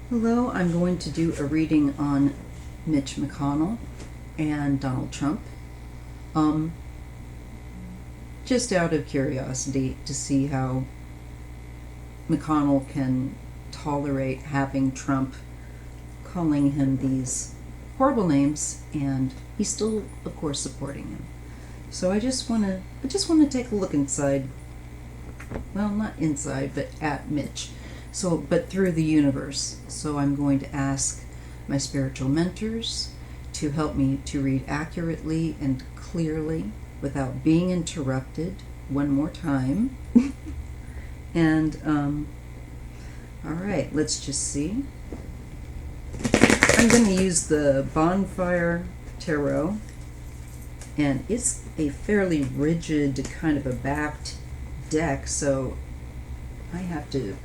Hello, I'm going to do a reading on Mitch McConnell and Donald Trump. Um, just out of curiosity to see how McConnell can tolerate having Trump calling him these horrible names, and he's still, of course, supporting him. So I just want to take a look inside. Well, not inside, but at Mitch. So, but through the universe. So I'm going to ask my spiritual mentors to help me to read accurately and clearly without being interrupted one more time. And, all right, let's just see. I'm going to use the Bonfire Tarot, and it's a fairly rigid kind of a backed deck, so I have to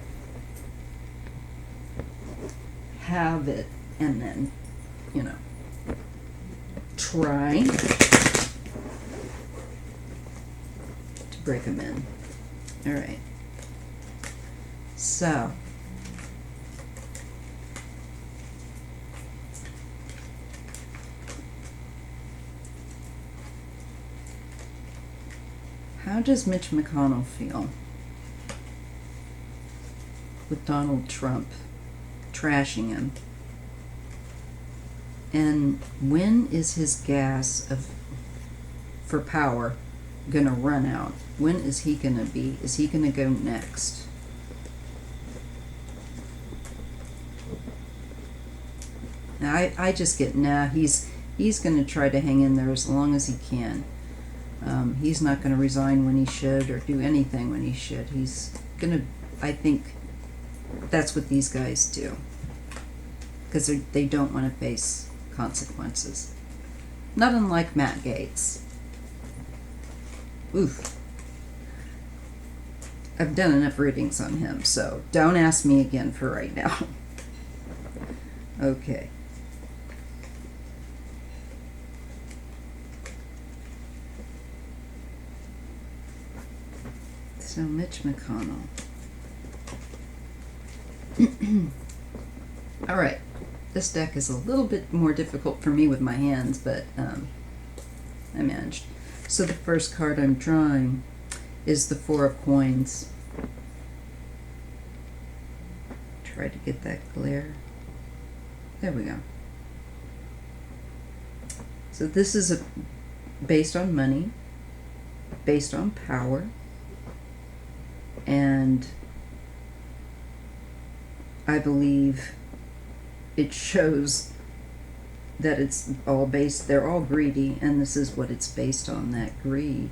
have it and then, try to break them in. All right. So, how does Mitch McConnell feel with Donald Trump trashing him? And when is his gas for power gonna run out? When is he gonna go next? Now I just get, he's gonna try to hang in there as long as he can. He's not gonna resign when he should or do anything when he should. I think that's what these guys do, because they don't want to face consequences. Not unlike Matt Gaetz. Oof. I've done enough readings on him, so don't ask me again for right now. Okay. So Mitch McConnell. All right. This deck is a little bit more difficult for me with my hands, but I managed. So the first card I'm drawing is the Four of Coins. Try to get that glare. There we go. So this is based on money, based on power, and I believe it shows that it's all based, they're all greedy, and this is what it's based on, that greed.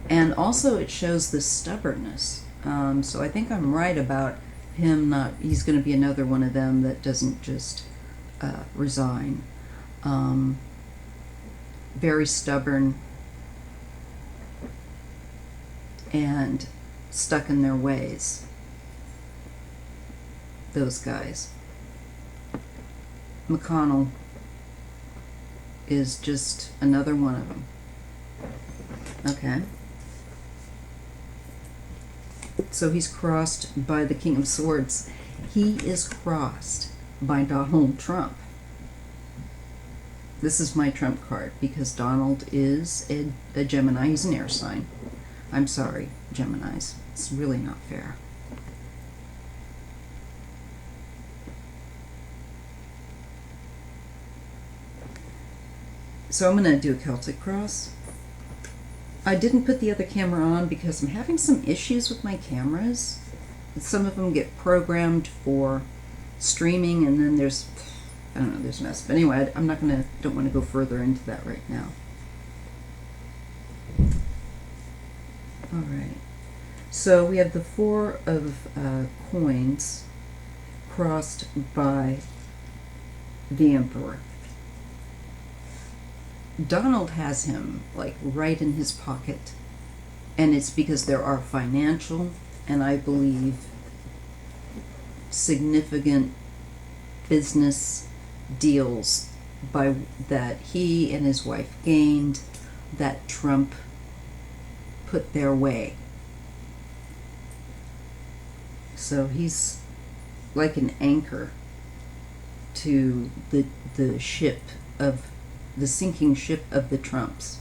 And also it shows the stubbornness. So I think I'm right about him he's going to be another one of them that doesn't just resign. Very stubborn and stuck in their ways. Those guys. McConnell is just another one of them. Okay. So he's crossed by the King of Swords. He is crossed by Donald Trump. This is my trump card because Donald is a Gemini. He's an air sign. I'm sorry, Geminis. It's really not fair. So I'm going to do a Celtic cross. I didn't put the other camera on because I'm having some issues with my cameras. Some of them get programmed for streaming, and then there's a mess. But anyway, don't want to go further into that right now. All right. So we have the Four of Coins crossed by the Emperor. Donald has him like right in his pocket, and it's because there are financial and I believe significant business deals that he and his wife gained that Trump put their way. So he's like an anchor to the ship of the sinking ship of the Trumps.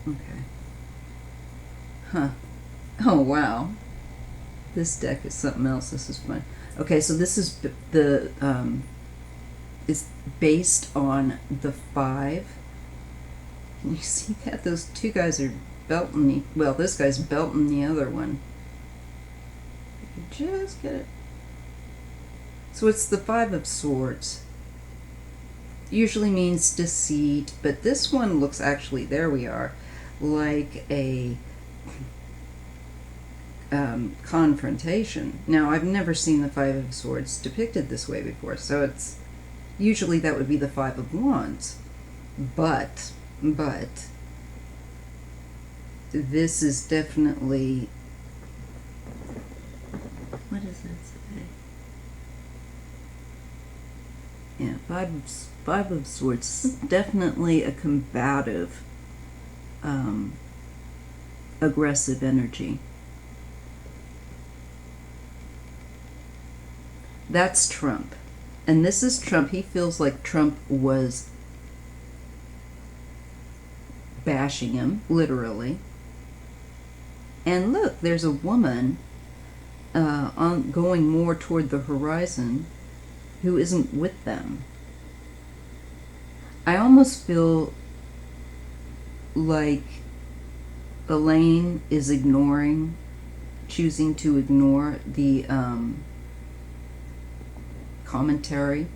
Okay. Huh. Oh, wow. This deck is something else. This is fun. Okay, so this is is based on the 5. Can you see that? Those two guys are belting well, this guy's belting the other one. You can just get it. So it's the 5 of Swords. Usually means deceit, but this one looks actually, there we are, like a confrontation. Now, I've never seen the 5 of Swords depicted this way before, so it's usually that would be the 5 of Wands. But this is definitely, what does that say? Yeah, 5 of Swords, definitely a combative, aggressive energy. That's Trump. And this is Trump. He feels like Trump was bashing him, literally. And look, there's a woman going more toward the horizon who isn't with them. I almost feel like Elaine is choosing to ignore the commentary,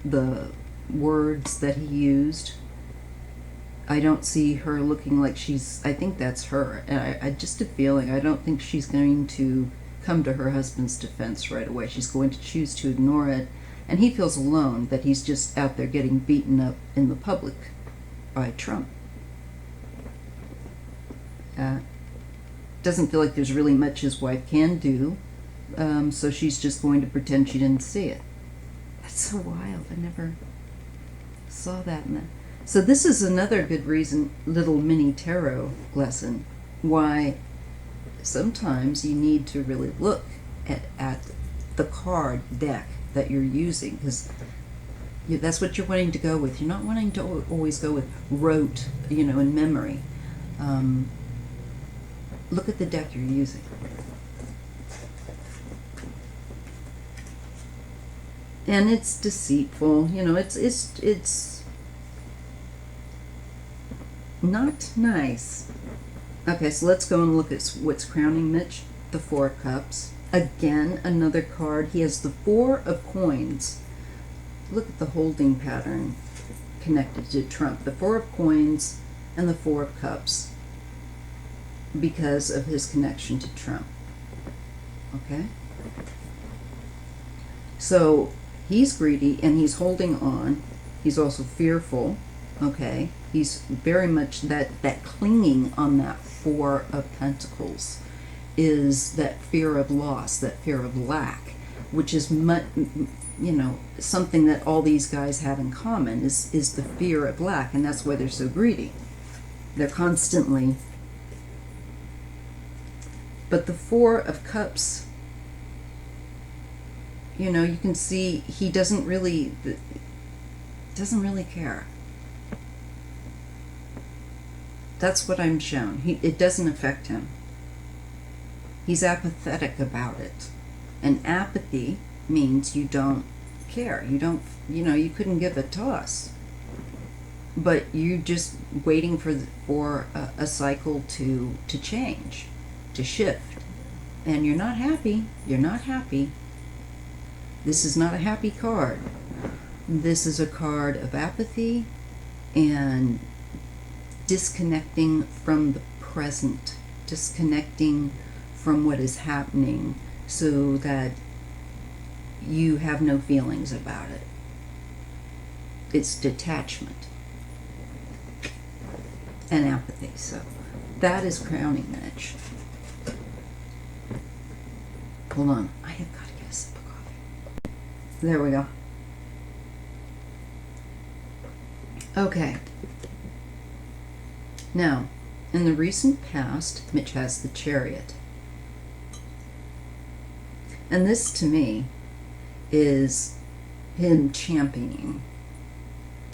the words that he used. I don't see her looking like I think that's her. And I just a feeling, I don't think she's going to come to her husband's defense right away. She's going to choose to ignore it. And he feels alone, that he's just out there getting beaten up in the public by Trump. Doesn't feel like there's really much his wife can do. So she's just going to pretend she didn't see it. That's so wild. I never saw that in that. So this is another good reason, little mini tarot lesson, why sometimes you need to really look at the card deck that you're using, because that's what you're wanting to go with. You're not wanting to always go with rote, in memory. Look at the deck you're using. And it's deceitful, it's not nice. Okay, so let's go and look at what's crowning Mitch. The 4 of Cups. Again, another card. He has the 4 of Coins. Look at the holding pattern connected to Trump. The 4 of Coins and the 4 of Cups, because of his connection to Trump. Okay? So he's greedy and he's holding on. He's also fearful. Okay? He's very much that clinging on that 4 of Pentacles is that fear of loss, that fear of lack, which is something that all these guys have in common is the fear of lack, and that's why they're so greedy. They're constantly. But the 4 of Cups, you can see he doesn't really care. That's what I'm shown. It doesn't affect him. He's apathetic about it. And apathy means you don't care. You don't, you couldn't give a toss. But you're just waiting for a cycle to change, to shift. And you're not happy. You're not happy. This is not a happy card. This is a card of apathy and disconnecting from the present, disconnecting from what is happening so that you have no feelings about it. It's detachment and apathy. So that is crowning Mitch. Hold on, I have got to get a sip of coffee. There we go. Okay. Now, In the recent past, Mitch has the Chariot. And this, to me, is him championing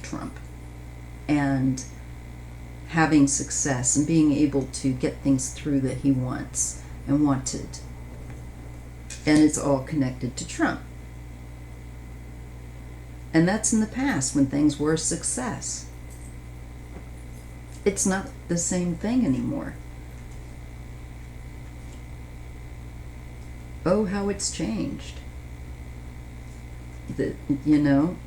Trump and having success and being able to get things through that he wants and wanted. And it's all connected to Trump. And that's in the past when things were a success. It's not the same thing anymore. Oh, how it's changed. You know,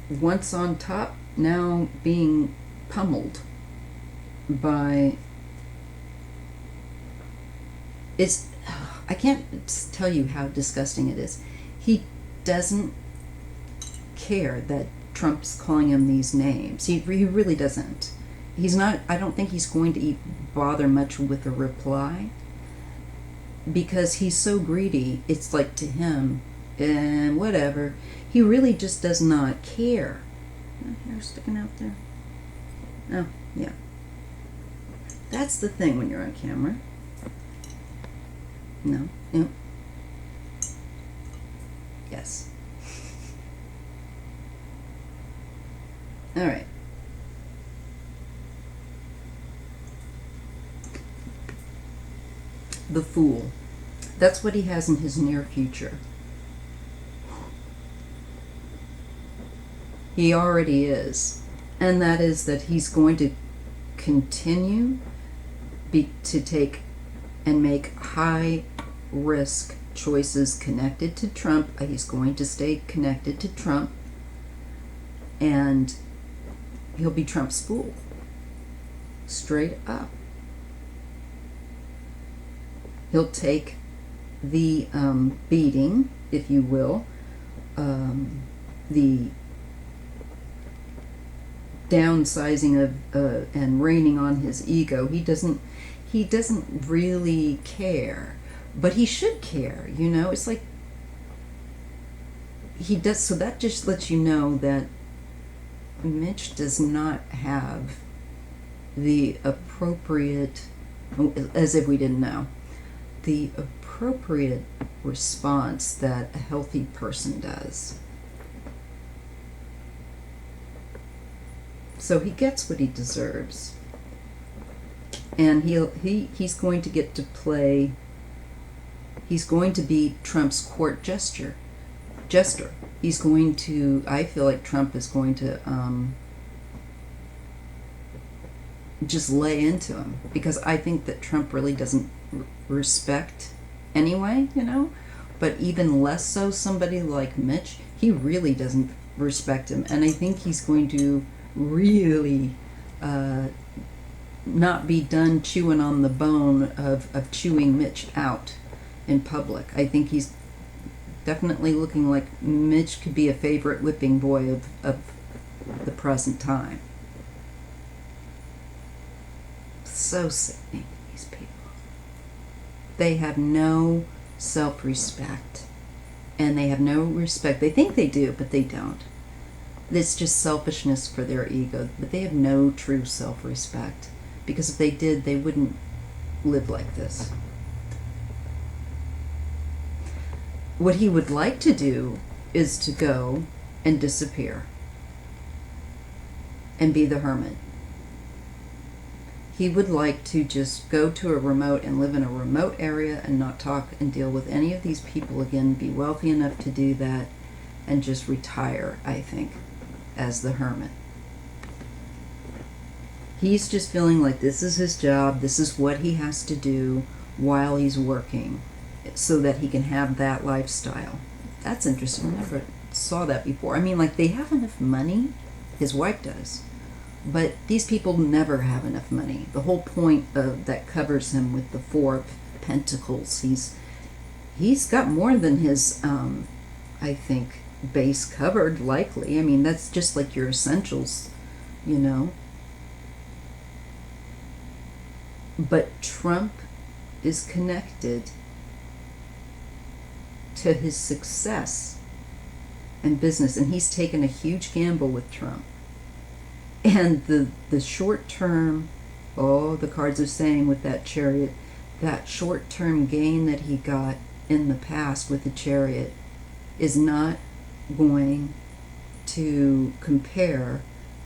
once on top, now being pummeled by... I can't tell you how disgusting it is. He doesn't care that Trump's calling him these names. He really doesn't. He's not, I don't think he's going to bother much with a reply, because he's so greedy. It's like, to him, and whatever. He really just does not care. Hair sticking out there. Oh, yeah. That's the thing when you're on camera. No. No. Yes. All right. The Fool. That's what he has in his near future. He already is. And that is that he's going to continue to take and make high risk choices connected to Trump. He's going to stay connected to Trump, and he'll be Trump's fool. Straight up. He'll take the beating, if you will, the downsizing of and reining on his ego. He doesn't really care, but he should care. You know, it's like he does. So that just lets you know that Mitch does not have the appropriate, as if we didn't know, the appropriate response that a healthy person does. So he gets what he deserves, and he's going to get to play. He's going to be Trump's court jester. He's going to. I feel like Trump is going to just lay into him, because I think that Trump really doesn't respect anyway, you know, but even less so somebody like Mitch. He really doesn't respect him, and I think he's going to really not be done chewing on the bone of chewing Mitch out in public. I think he's definitely looking like Mitch could be a favorite whipping boy of the present time. So sickening, these people. They have no self-respect, and they have no respect. They think they do, but they don't. It's just selfishness for their ego, but they have no true self-respect, because if they did, they wouldn't live like this. What he would like to do is to go and disappear and be the hermit. He would like to just go to a remote and live in a remote area and not talk and deal with any of these people again, be wealthy enough to do that, and just retire, I think, as the hermit. He's just feeling like this is his job, this is what he has to do while he's working, so that he can have that lifestyle. That's interesting. I never saw that before. I mean, like, they have enough money. His wife does. But these people never have enough money. The whole point of that covers him with the Four of Pentacles. He's got more than his, I think, base covered, likely. I mean, that's just like your essentials, you know. But Trump is connected to his success and business, and he's taken a huge gamble with Trump. And the short-term Oh, the cards are saying with that Chariot, that short-term gain that he got in the past with the Chariot is not going to compare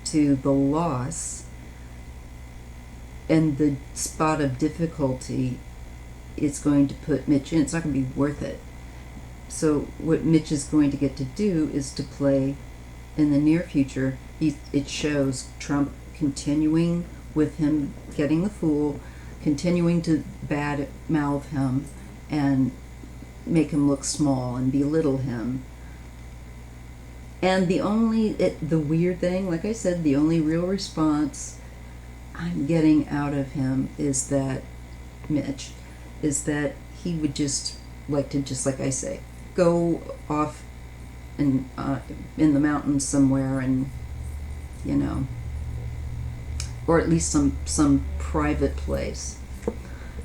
to the loss and the spot of difficulty it's going to put Mitch in. It's not going to be worth it. So what Mitch is going to get to do is to play in the near future. It shows Trump continuing with him getting the Fool, continuing to bad mouth him and make him look small and belittle him. And the weird thing, like I said, the only real response I'm getting out of him is that Mitch, is that he would just like to, just like I say, go off in the mountains somewhere, and or at least some private place.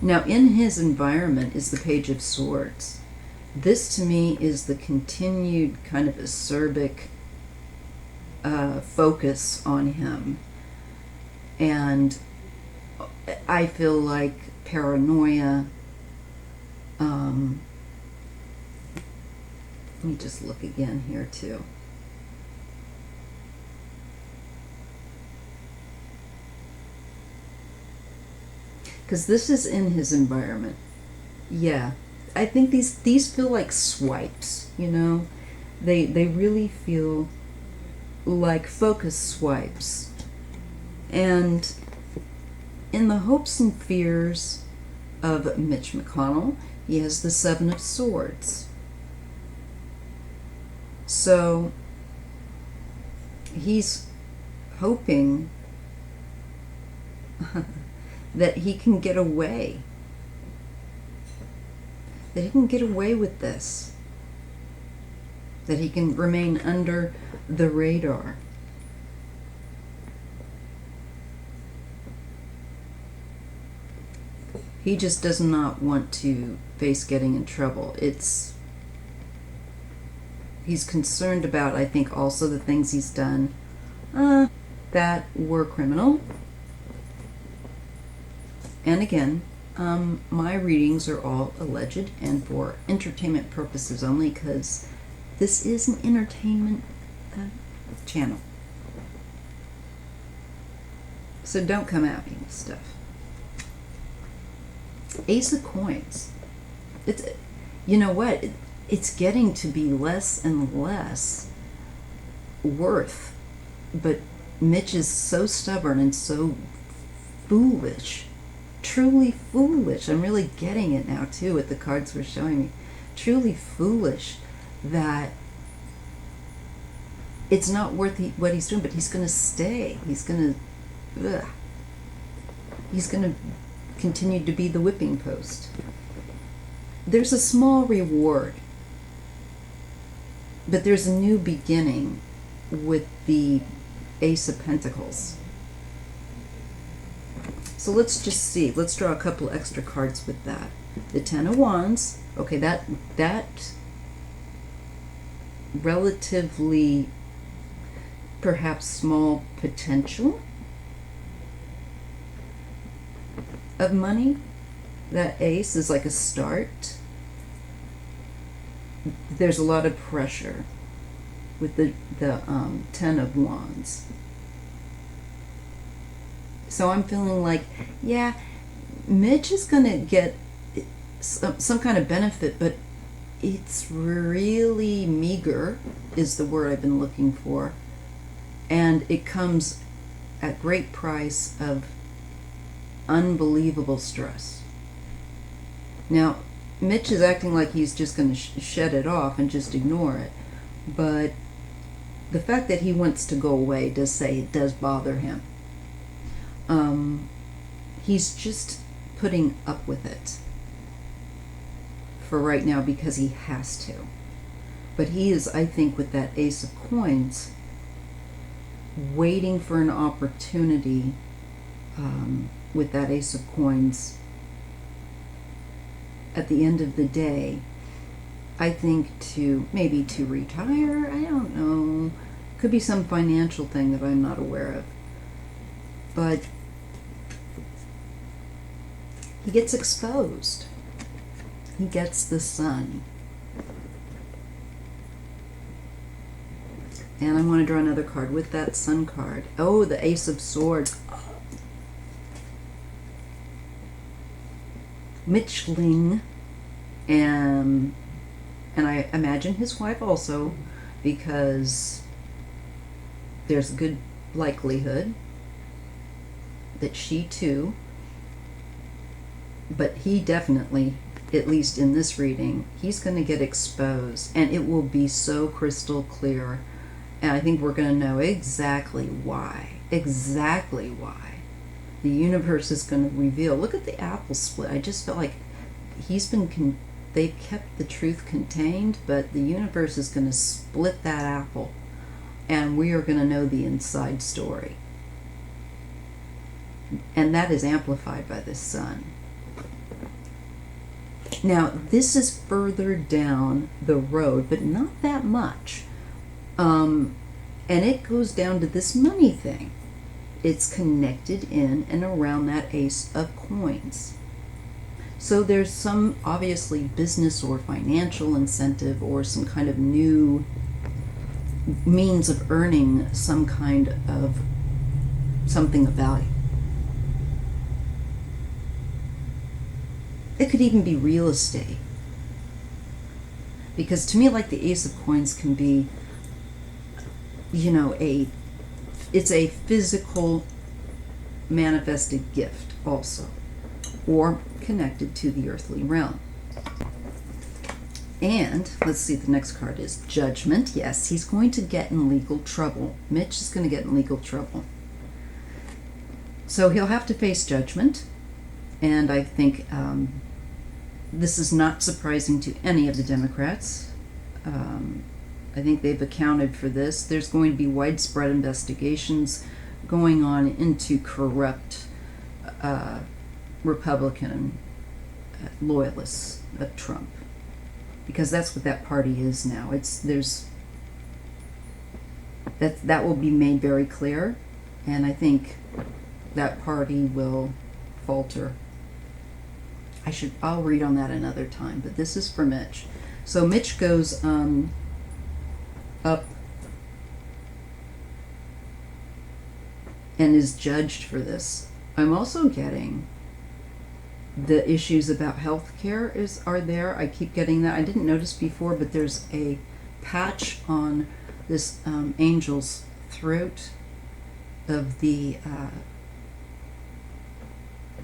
Now, in his environment is the Page of Swords. This to me is the continued kind of acerbic focus on him, and I feel like paranoia. Let me just look again here too. Because this is in his environment. Yeah, I think these feel like swipes, They really feel like focus swipes. And in the hopes and fears of Mitch McConnell, he has the Seven of Swords. So he's hoping that he can get away. That he can get away with this. That he can remain under the radar. He just does not want to face getting in trouble. He's concerned about, I think, also the things he's done that were criminal. And again, my readings are all alleged and for entertainment purposes only, because this is an entertainment channel. So don't come at me with stuff. Ace of Coins. You know what? It's getting to be less and less worth. But Mitch is so stubborn and so foolish. Truly foolish. I'm really getting it now too with the cards we're showing me. Truly foolish that it's not worth what he's doing, but he's going to stay. He's going to continue to be the whipping post. There's a small reward, but there's a new beginning with the Ace of Pentacles. So let's just see. Let's draw a couple extra cards with that. The Ten of Wands. Okay, that relatively perhaps small potential of money. That Ace is like a start. There's a lot of pressure with the Ten of Wands. So I'm feeling like, yeah, Mitch is going to get some kind of benefit, but it's really meager is the word I've been looking for. And it comes at great price of unbelievable stress. Now, Mitch is acting like he's just going to shed it off and just ignore it. But the fact that he wants to go away does say it does bother him. He's just putting up with it for right now because he has to. But he is, I think, with that Ace of Coins, waiting for an opportunity with that Ace of Coins. At the end of the day, I think to retire, I don't know. Could be some financial thing that I'm not aware of. But he gets exposed. He gets the sun. And I want to draw another card with that sun card. Oh, the Ace of Swords. Mitchling, and I imagine his wife also, because there's a good likelihood that she too, but he definitely, at least in this reading, he's going to get exposed, and it will be so crystal clear. And I think we're going to know exactly why. Exactly why. The universe is going to reveal. Look at the apple split. I just felt like they've kept the truth contained, but the universe is going to split that apple. And we are going to know the inside story. And that is amplified by the sun. Now, this is further down the road, but not that much. And it goes down to this money thing. It's connected in and around that Ace of Coins. So there's some obviously business or financial incentive or some kind of new means of earning some kind of something of value. It could even be real estate. Because to me, like, the Ace of Coins can be, you know, it's a physical manifested gift also, or connected to the earthly realm. And let's see, the next card is Judgment. Yes, he's going to get in legal trouble. Mitch is going to get in legal trouble. So he'll have to face judgment. And I think this is not surprising to any of the Democrats. I think they've accounted for this. There's going to be widespread investigations going on into corrupt Republican loyalists of Trump, because that's what that party is now. That will be made very clear, and I think that party will falter. I'll read on that another time, but this is for Mitch. So Mitch goes up and is judged for this. I'm also getting the issues about health care are there. I keep getting that. I didn't notice before, but there's a patch on this angel's throat of the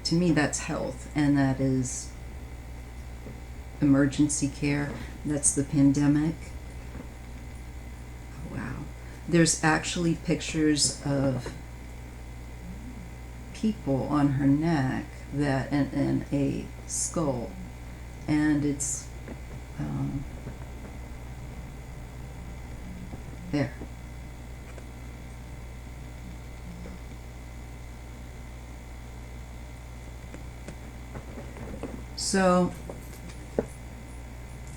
to me that's health, and that is emergency care. That's the pandemic. Oh, wow. There's actually pictures of people on her neck and a skull, and it's there. So,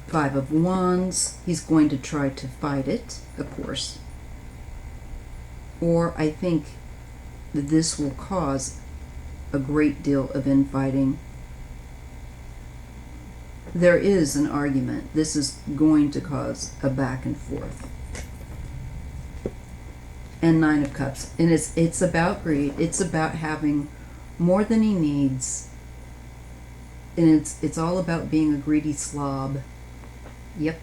Five of Wands, he's going to try to fight it, of course. Or I think that this will cause a great deal of infighting. There is an argument. This is going to cause a back and forth. And Nine of Cups. And it's about greed. It's about having more than he needs. And it's all about being a greedy slob. Yep.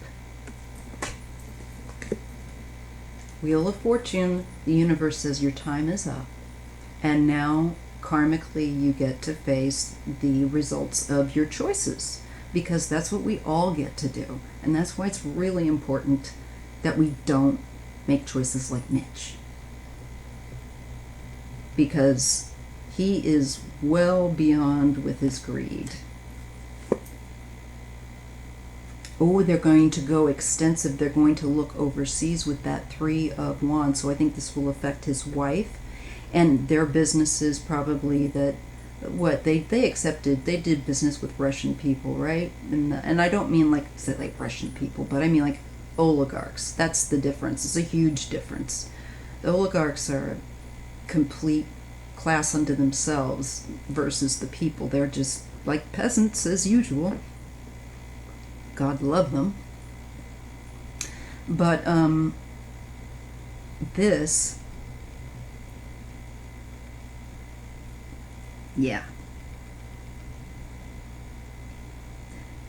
Wheel of Fortune. The universe says your time is up. And now, karmically, you get to face the results of your choices. Because that's what we all get to do. And that's why it's really important that we don't make choices like Mitch. Because he is well beyond with his greed. Oh, they're going to go extensive. They're going to look overseas with that Three of Wands. So I think this will affect his wife and their businesses, probably, that what they accepted. They did business with Russian people, right? And I don't mean like Russian people, but I mean like oligarchs. That's the difference. It's a huge difference. The oligarchs are a complete class unto themselves versus the people. They're just like peasants as usual. God love them. But this, yeah.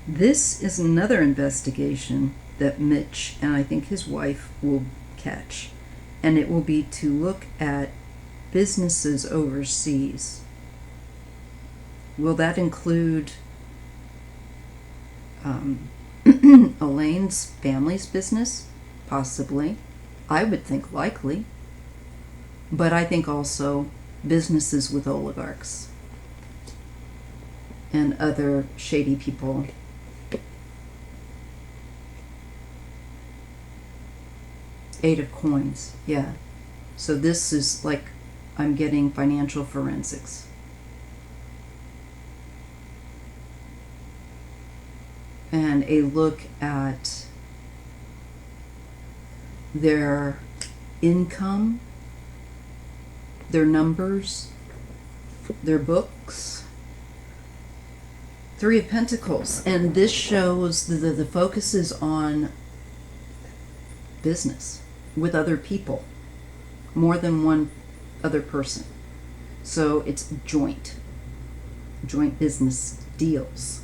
This is another investigation that Mitch and I think his wife will catch. And it will be to look at businesses overseas. Will that include Elaine's family's business? Possibly. I would think likely. But I think also businesses with oligarchs and other shady people. Eight of Coins, yeah. So this is like I'm getting financial forensics. And a look at their income, their numbers, their books. Three of Pentacles. And this shows the focus is on business with other people, more than one other person. So it's joint business deals.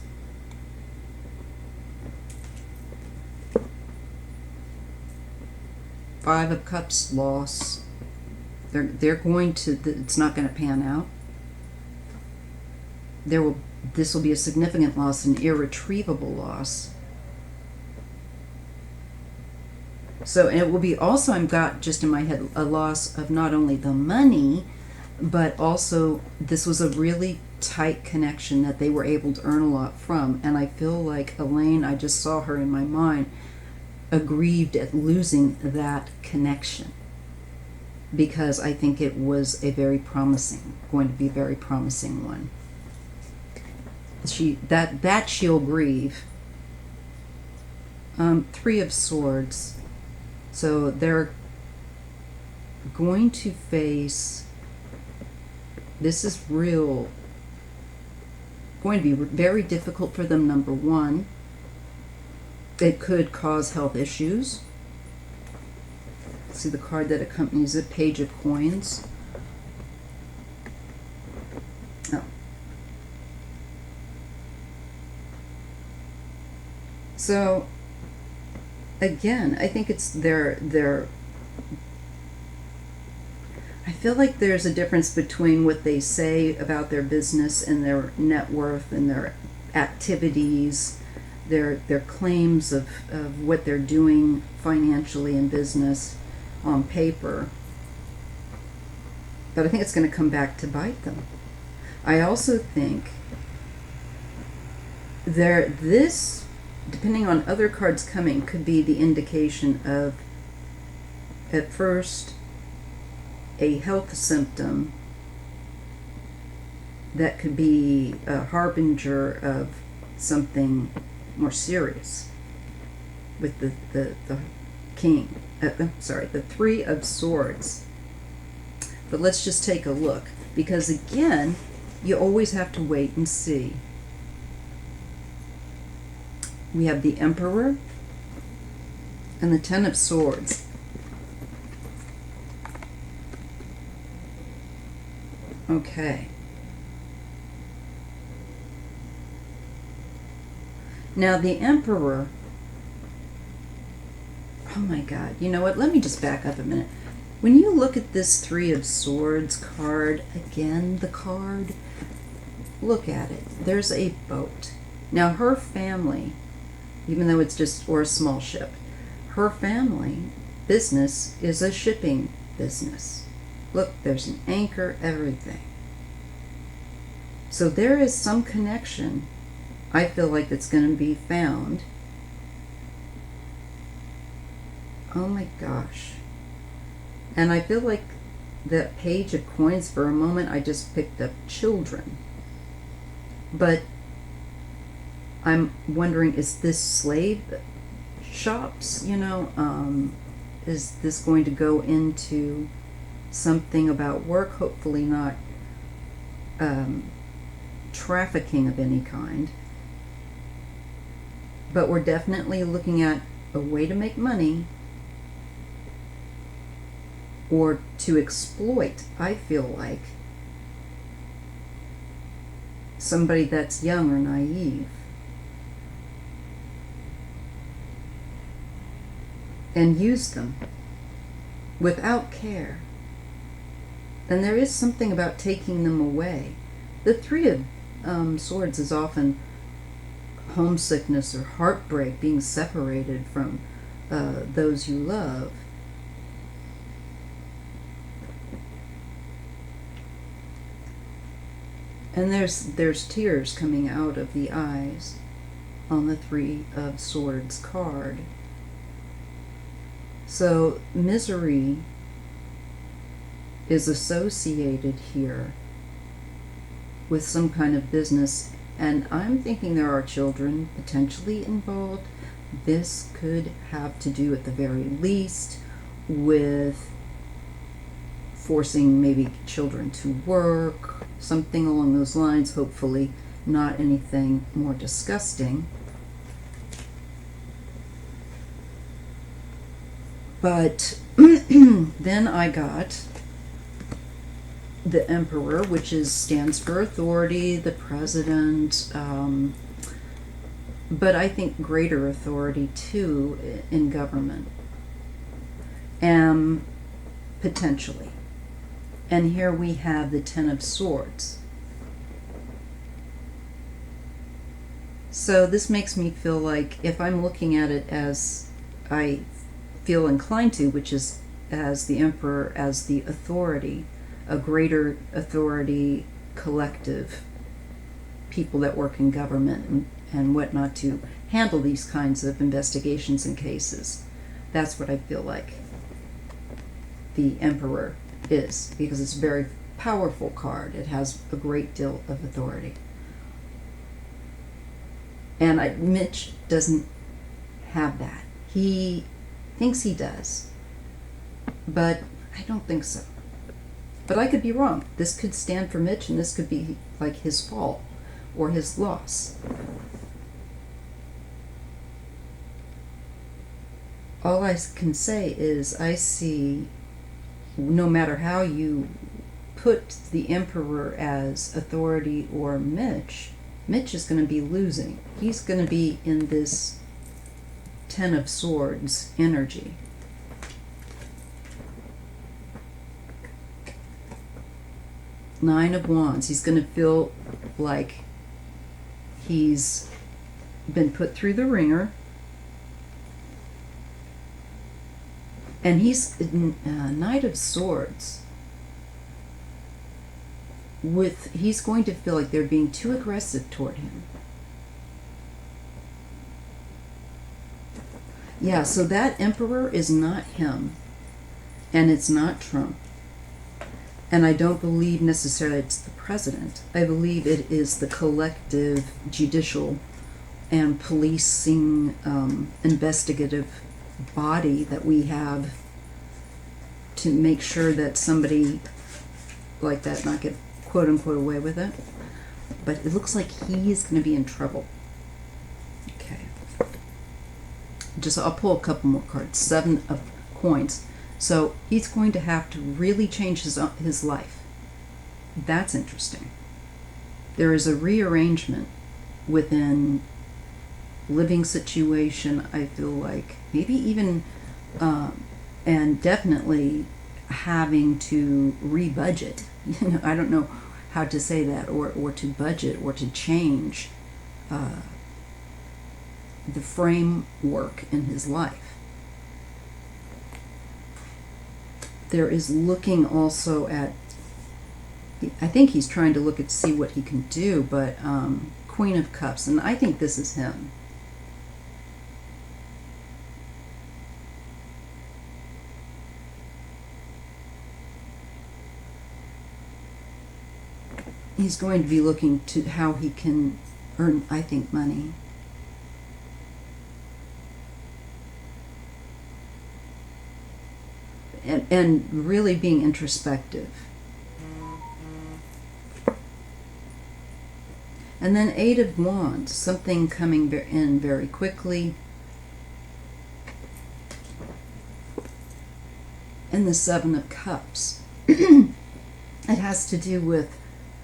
Five of Cups, loss. They're going to, it's not going to pan out. This will be a significant loss, an irretrievable loss. So, and it will be also, I've got just in my head, a loss of not only the money, but also this was a really tight connection that they were able to earn a lot from. And I feel like Elaine, I just saw her in my mind, aggrieved at losing that connection. Because I think it was a very promising, going to be a very promising one. That she'll grieve. Three of Swords. So they're going to face, this is going to be very difficult for them, number one. It could cause health issues. See the card that accompanies it, Page of Coins. Oh. So, again, I think it's their I feel like there's a difference between what they say about their business and their net worth and their activities, their claims of what they're doing financially in business on paper. But I think it's going to come back to bite them. I also think this, depending on other cards coming, could be the indication of, at first, a health symptom that could be a harbinger of something more serious with the king. The Three of Swords. But let's just take a look, because again, you always have to wait and see. We have the Emperor and the Ten of Swords. Okay. Now the Emperor, oh my God, you know what? Let me just back up a minute. When you look at this Three of Swords card, again, the card, look at it. There's a boat. Now her family, even though it's just, or a small ship, her family business is a shipping business. Look, there's an anchor, everything. So there is some connection, I feel like, that's going to be found. Oh my gosh. And I feel like that Page of Coins, for a moment, I just picked up children. But I'm wondering, is this slave shops, is this going to go into something about work? Hopefully not trafficking of any kind. But we're definitely looking at a way to make money or to exploit, I feel like, somebody that's young or naive. And use them without care. And there is something about taking them away. The Three of Swords is often homesickness or heartbreak, being separated from those you love. And there's tears coming out of the eyes on the Three of Swords card. So misery is associated here with some kind of business, and I'm thinking there are children potentially involved. This could have to do at the very least with forcing maybe children to work, something along those lines, hopefully not anything more disgusting. But then I got the Emperor, which stands for authority, the president, but I think greater authority too in government, potentially. And here we have the Ten of Swords. So this makes me feel like, if I'm looking at it as I feel inclined to, which is as the Emperor, as the authority, a greater authority, collective, people that work in government and whatnot to handle these kinds of investigations and cases. That's what I feel like the Emperor is, because it's a very powerful card. It has a great deal of authority. And Mitch doesn't have that. He thinks he does, but I don't think so. But I could be wrong. This could stand for Mitch, and this could be like his fault or his loss. All I can say is I see, no matter how you put the Emperor as authority or Mitch is going to be losing. He's going to be in this Ten of Swords energy. Nine of Wands. He's going to feel like he's been put through the ringer. And he's Knight of Swords. He's going to feel like they're being too aggressive toward him. Yeah, so that Emperor is not him, and it's not Trump. And I don't believe necessarily it's the president. I believe it is the collective judicial and policing investigative body that we have to make sure that somebody like that not get quote unquote away with it. But it looks like he's going to be in trouble. Okay. I'll pull a couple more cards. 7 of coins. So he's going to have to really change his life. That's interesting. There is a rearrangement within living situation, I feel like. Maybe even, and definitely having to rebudget. You know, I don't know how to say that, or to budget, or to change the framework in his life. There is looking also at, I think he's trying to look at see what he can do, but Queen of Cups, and I think this is him. He's going to be looking to how he can earn, I think, money. And really being introspective. And then Eight of Wands, something coming in very quickly. And the Seven of Cups. It has to do with,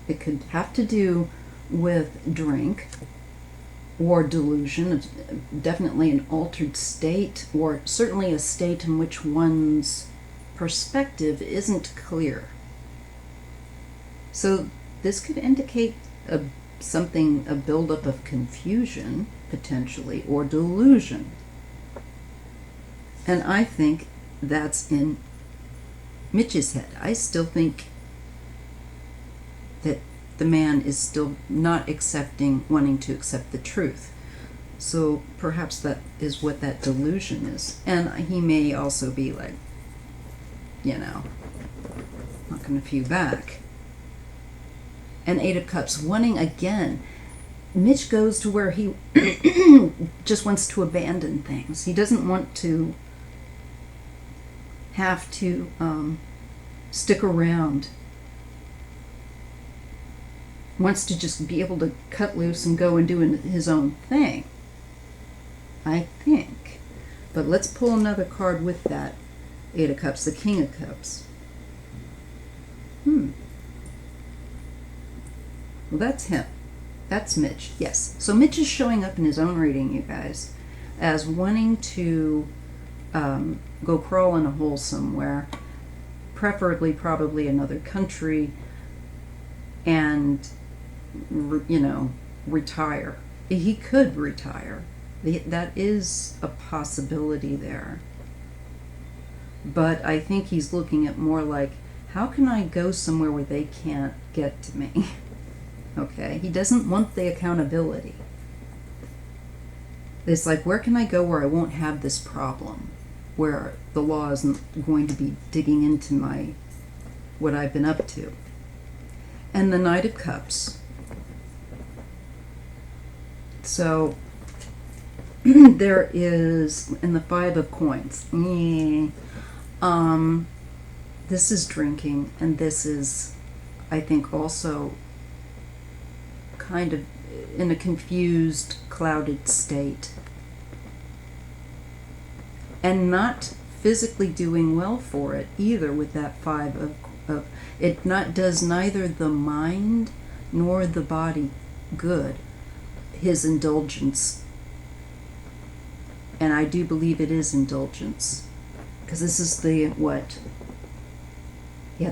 it could have to do with drink or delusion, definitely an altered state, or certainly a state in which one's perspective isn't clear. So this could indicate a buildup of confusion, potentially, or delusion. And I think that's in Mitch's head. I still think that the man is still not wanting to accept the truth. So perhaps that is what that delusion is. And he may also be like, knocking a few back. And Eight of Cups, wanting again. Mitch goes to where he just wants to abandon things. He doesn't want to have to stick around. Wants to just be able to cut loose and go and do his own thing, I think. But let's pull another card with that Eight of Cups, the King of Cups. Well, that's him. That's Mitch, yes. So Mitch is showing up in his own reading, you guys, as wanting to go crawl in a hole somewhere, preferably probably another country, and retire. He could retire. That is a possibility there. But I think he's looking at more like, how can I go somewhere where they can't get to me? Okay, he doesn't want the accountability. It's like, where can I go where I won't have this problem? Where the law isn't going to be digging into what I've been up to. And the Knight of Cups. So there is, in the Five of Coins, this is drinking, and this is, I think, also kind of in a confused, clouded state. And not physically doing well for it either with that Five of it does neither the mind nor the body good, his indulgence. And I do believe it is indulgence. Because this is the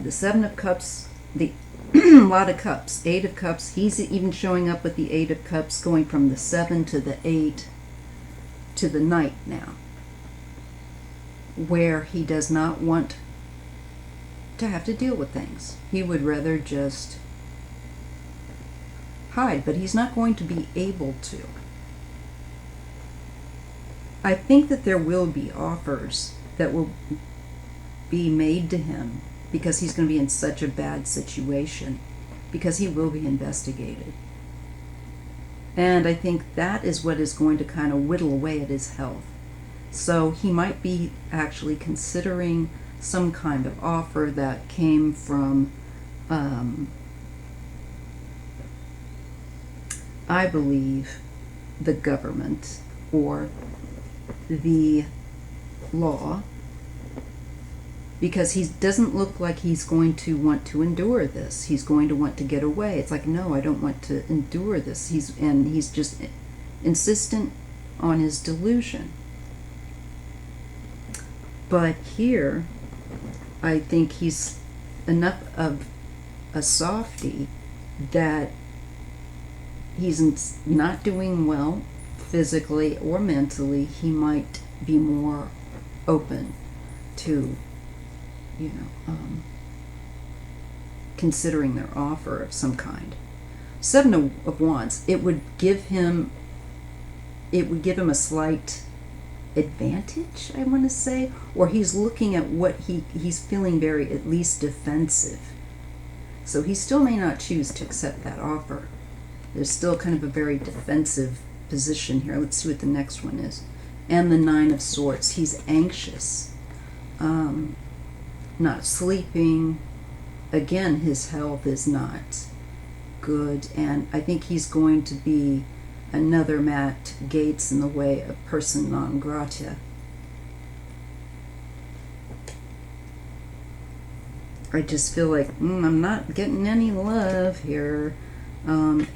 Seven of Cups, the lot of cups, Eight of Cups. He's even showing up with the Eight of Cups, going from the 7 to the 8 to the Knight now, where he does not want to have to deal with things. He would rather just hide, but he's not going to be able to. I think that there will be offers that will be made to him, because he's going to be in such a bad situation, because he will be investigated. And I think that is what is going to kind of whittle away at his health. So he might be actually considering some kind of offer that came from, I believe, the government or the law, because he doesn't look like he's going to want to endure this. He's going to want to get away. It's like, no, I don't want to endure this. He's just insistent on his delusion. But here, I think he's enough of a softie that he's not doing well physically or mentally. He might be more open to considering their offer of some kind. Seven of Wands, it would give him a slight advantage, I want to say, or he's looking at what he's feeling very, at least, defensive. So he still may not choose to accept that offer. There's still kind of a very defensive position here. Let's see what the next one is. And the Nine of Swords, he's anxious, not sleeping. Again, his health is not good, and I think he's going to be another Matt Gaetz in the way of person non grata. I just feel like I'm not getting any love here.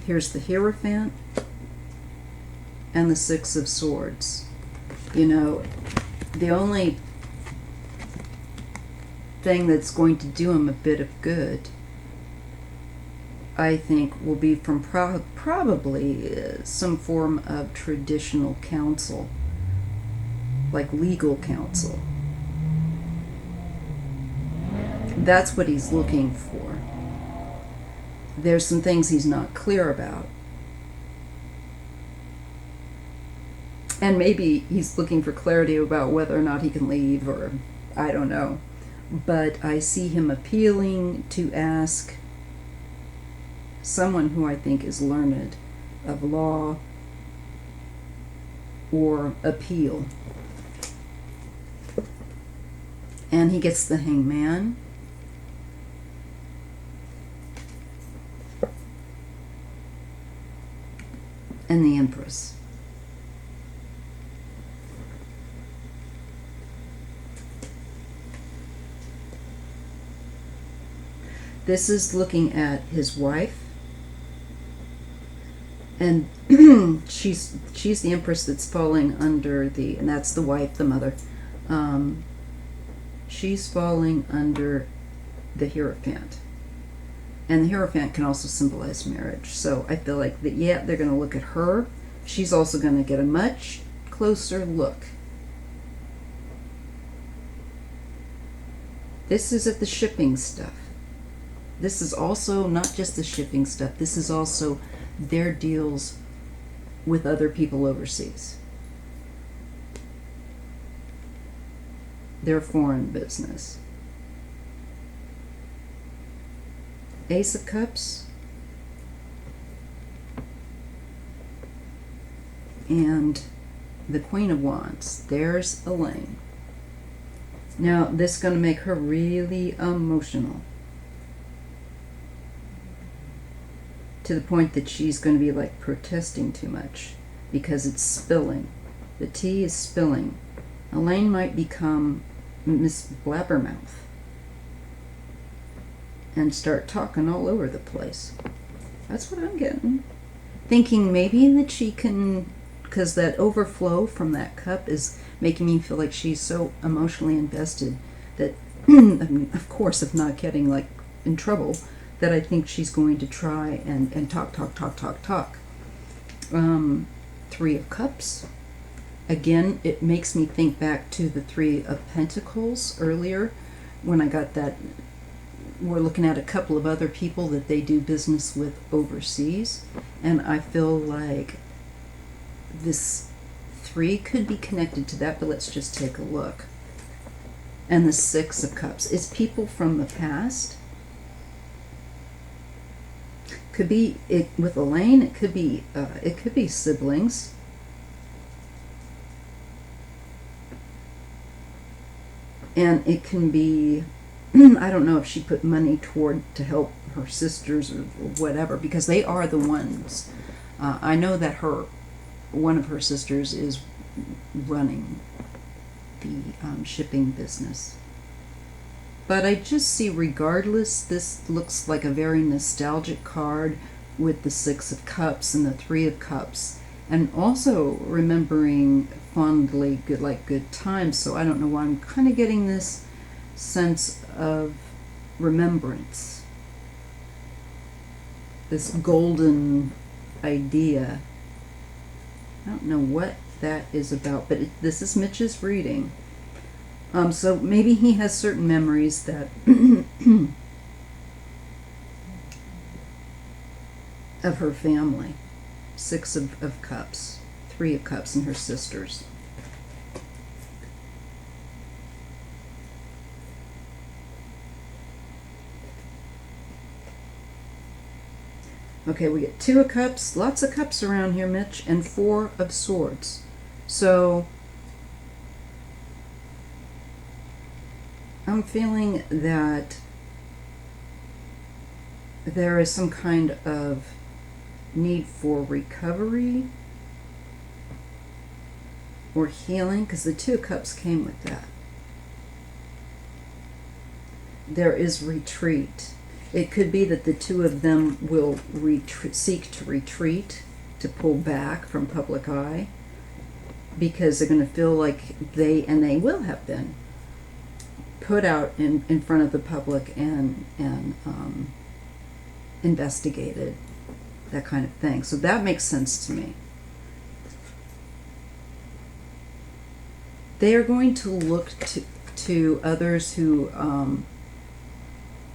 Here's the Hierophant and the Six of Swords. You know, the only thing that's going to do him a bit of good, I think, will be from probably some form of traditional counsel, like legal counsel. That's what he's looking for. There's some things he's not clear about. And maybe he's looking for clarity about whether or not he can leave, or I don't know. But I see him appealing to ask someone who I think is learned of law or appeal. And he gets the Hangman. And the Empress. This is looking at his wife, and she's the Empress that's falling under the, and that's the wife, the mother. She's falling under the Hierophant. And the Hierophant can also symbolize marriage. So I feel like that, yeah, they're going to look at her. She's also going to get a much closer look. This is at the shipping stuff. This is also not just the shipping stuff. This is also their deals with other people overseas. Their foreign business. Ace of Cups and the Queen of Wands. There's Elaine. Now, this is going to make her really emotional, to the point that she's going to be like protesting too much because it's spilling. The tea is spilling. Elaine might become Miss Blabbermouth and start talking all over the place. That's what I'm getting. Thinking maybe that she can, because that overflow from that cup is making me feel like she's so emotionally invested that, of course, of not getting like in trouble, that I think she's going to try and talk. Three of Cups. Again, it makes me think back to the Three of Pentacles earlier when I got that. We're looking at a couple of other people that they do business with overseas, and I feel like this 3 could be connected to that, but let's just take a look. And the Six of Cups. It's people from the past. Could be it with Elaine. It could be siblings. And it can be, I don't know if she put money toward to help her sisters or whatever, because they are the ones. I know that one of her sisters is running the shipping business. But I just see, regardless, this looks like a very nostalgic card with the Six of Cups and the Three of Cups. And also remembering fondly good times. So I don't know why I'm kind of getting this sense of remembrance. This golden idea. I don't know what that is about, but this is Mitch's reading. So maybe he has certain memories that of her family. Six of Cups, Three of Cups, and her sisters. Okay, we get Two of Cups, lots of cups around here, Mitch, and Four of Swords. So I'm feeling that there is some kind of need for recovery or healing, because the Two of Cups came with that. There is retreat. It could be that the two of them will seek to retreat, to pull back from public eye, because they're going to feel like they will have been put out in front of the public and investigated, that kind of thing. So that makes sense to me. They are going to look to others who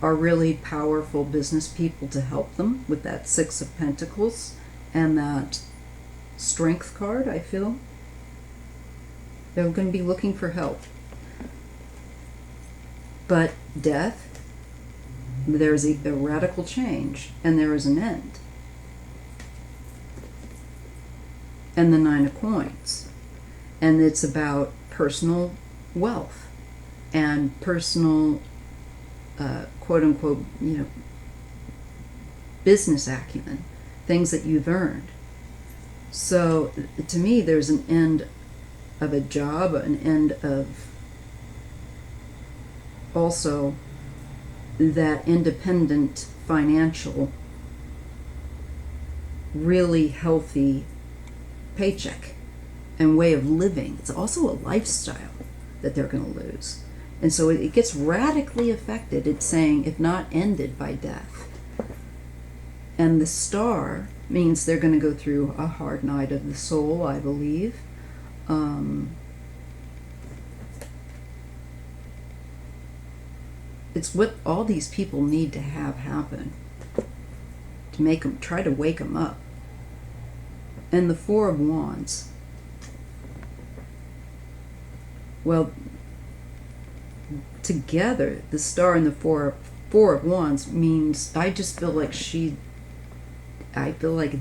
are really powerful business people to help them with that Six of Pentacles and that Strength card, I feel. They're going to be looking for help. But death, there's a radical change, and there is an end. And the Nine of Coins. And it's about personal wealth and personal quote unquote, business acumen, things that you've earned. So to me, there's an end of a job, an end of also that independent, financial, really healthy paycheck and way of living. It's also a lifestyle that they're going to lose. And so it gets radically affected. It's saying, if not ended by death. And the Star means they're going to go through a hard night of the soul, I believe. It's what all these people need to have happen to make them, try to wake them up. And the Four of Wands. Well, together, the Star and the Four of Wands means, I just feel like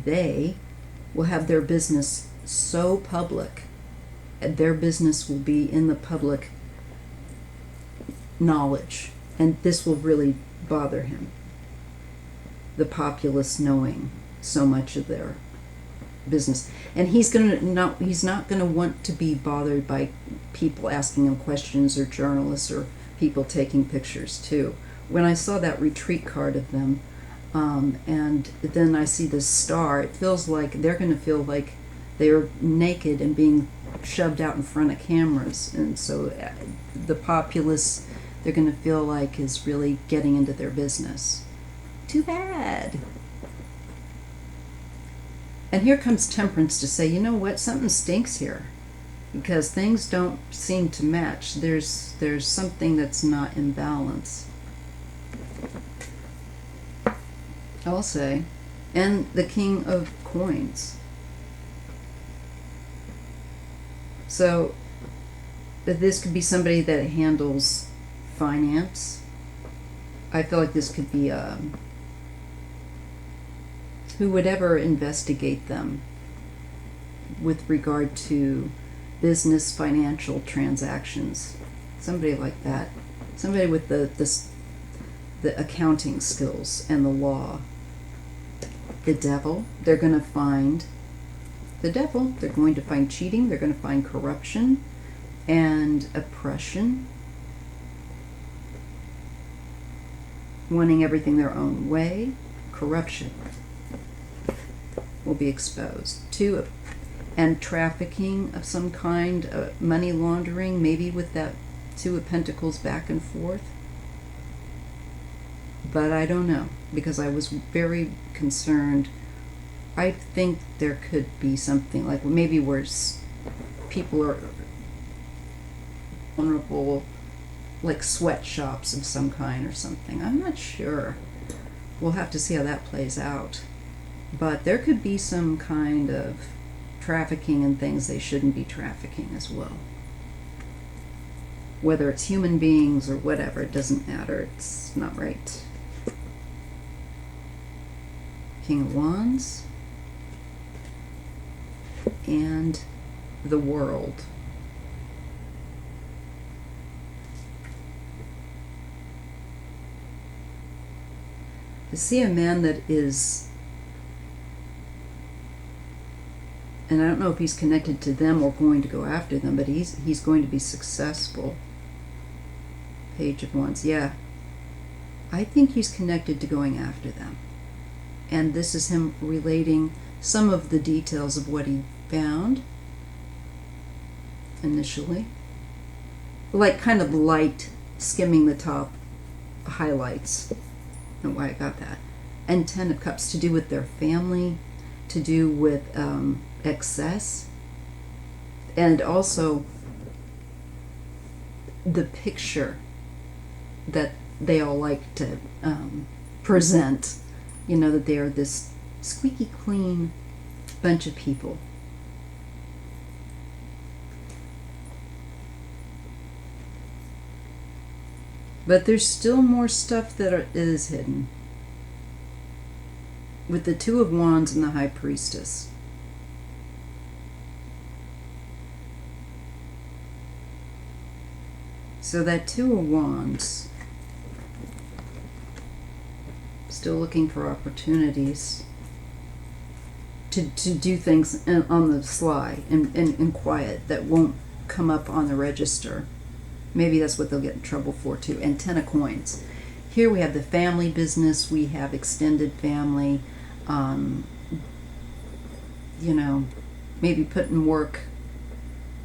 they will have their business so public, their business will be in the public knowledge, and this will really bother him. The populace knowing so much of their business, and he's not going to want to be bothered by people asking him questions, or journalists, or people taking pictures too. When I saw that retreat card of them, and then I see this Star, it feels like they're going to feel like they're naked and being shoved out in front of cameras, and so the populace, they're going to feel like, is really getting into their business. Too bad. And here comes Temperance to say, you know what, something stinks here, because things don't seem to match. There's something that's not in balance, I'll say. And the King of Coins. So this could be somebody that handles finance. I feel like this could be who would ever investigate them with regard to business, financial transactions. Somebody like that. Somebody with the accounting skills and the law. The Devil, they're going to find the Devil. They're going to find cheating. They're going to find corruption and oppression. Wanting everything their own way. Corruption will be exposed. And trafficking of some kind, money laundering, maybe with that Two of Pentacles back and forth. But I don't know, because I was very concerned. I think there could be something like maybe where people are vulnerable, like sweatshops of some kind or something. I'm not sure. We'll have to see how that plays out. But there could be some kind of trafficking and things they shouldn't be trafficking as well. Whether it's human beings or whatever, it doesn't matter. It's not right. King of Wands and the World. The see a man that is, and I don't know if he's connected to them or going to go after them, but he's going to be successful. Page of Wands, yeah. I think he's connected to going after them. And this is him relating some of the details of what he found initially. Like kind of light, skimming the top highlights. I don't know why I got that. And Ten of Cups, to do with their family, to do with excess, and also the picture that they all like to present, you know, that they are this squeaky clean bunch of people. But there's still more stuff that is hidden. With the Two of Wands and the High Priestess. So that Two of Wands, still looking for opportunities to do things on the sly and quiet that won't come up on the register. Maybe that's what they'll get in trouble for too. And Ten of Coins. Here we have the family business, we have extended family, you know, maybe put in work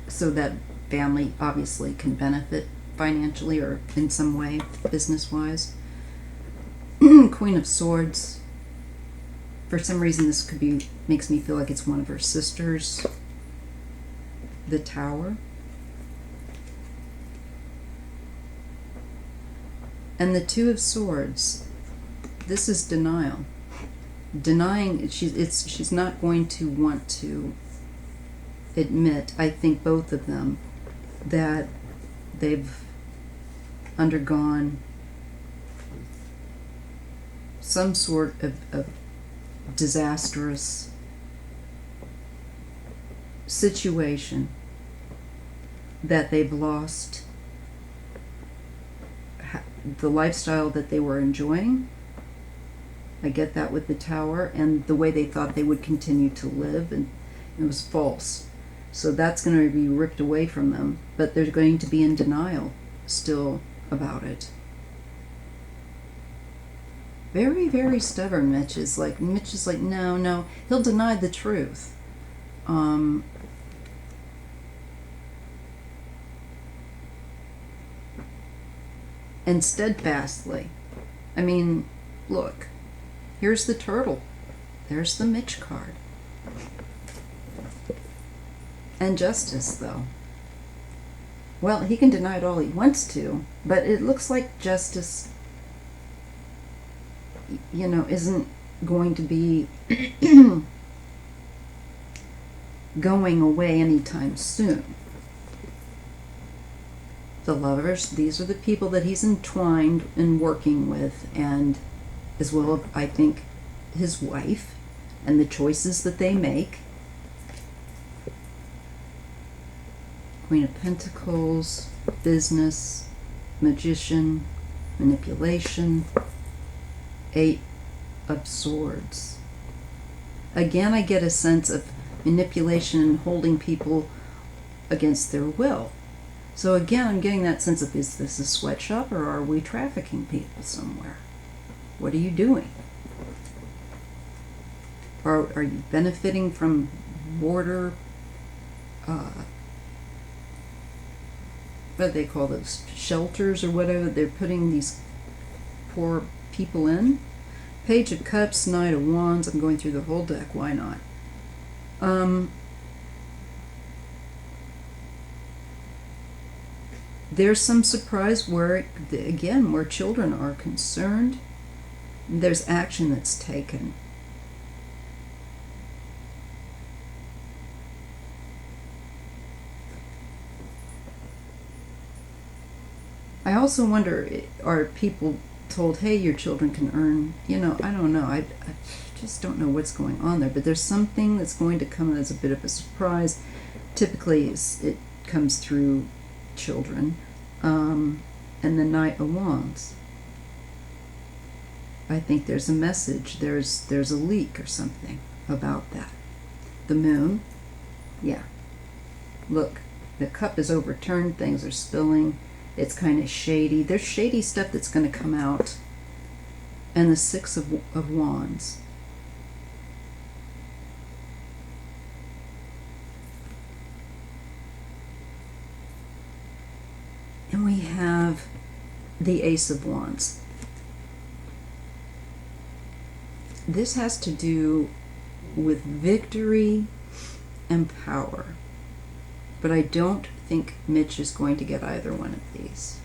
so that family obviously can benefit financially or in some way, business-wise. Queen of Swords. For some reason this could be, makes me feel like it's one of her sisters. The Tower. And the Two of Swords. This is denial. Denying, she's not going to want to admit, I think both of them, that they've undergone some sort of disastrous situation, that they've lost the lifestyle that they were enjoying. I get that with the Tower, and the way they thought they would continue to live, and it was false. So that's going to be ripped away from them, but they're going to be in denial still about it. Very, very stubborn. Mitch is like, no, he'll deny the truth. And steadfastly. I mean, look, here's the Turtle. There's the Mitch card. And Justice, though. Well, he can deny it all he wants to, but it looks like Justice, you know, isn't going to be going away anytime soon. The Lovers, these are the people that he's entwined and working with, and as well as, I think, his wife and the choices that they make. Queen of Pentacles, business, Magician, manipulation, Eight of Swords. Again, I get a sense of manipulation and holding people against their will. So again, I'm getting that sense of, is this a sweatshop or are we trafficking people somewhere? What are you doing? Are you benefiting from border, what do they call those, shelters or whatever they're putting these poor people in? Page of Cups, Knight of Wands. I'm going through the whole deck, why not? There's some surprise where, again, where children are concerned. There's action that's taken. I also wonder, are people told, hey, your children can earn, you know, I don't know. I just don't know what's going on there. But there's something that's going to come as a bit of a surprise. Typically, it comes through children. And the Knight of Wands. I think there's a message. There's a leak or something about that. The moon, yeah. Look, the cup is overturned. Things are spilling. It's kind of shady. There's shady stuff that's going to come out. And the Six of Wands. And we have the Ace of Wands. This has to do with victory and power. But I don't think Mitch is going to get either one of these.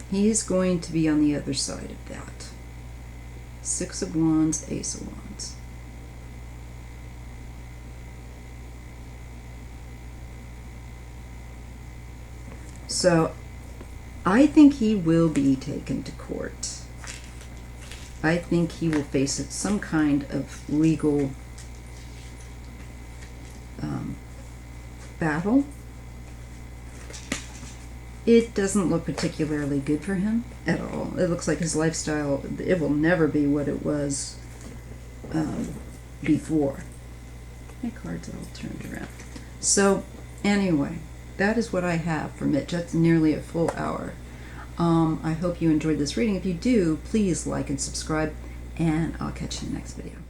He is going to be on the other side of that. Six of Wands, Ace of Wands. So, I think he will be taken to court. I think he will face some kind of legal battle. It doesn't look particularly good for him at all. It looks like his lifestyle, it will never be what it was before. My cards are all turned around. So, anyway, that is what I have for Mitch. That's nearly a full hour. I hope you enjoyed this reading. If you do, please like and subscribe, and I'll catch you in the next video.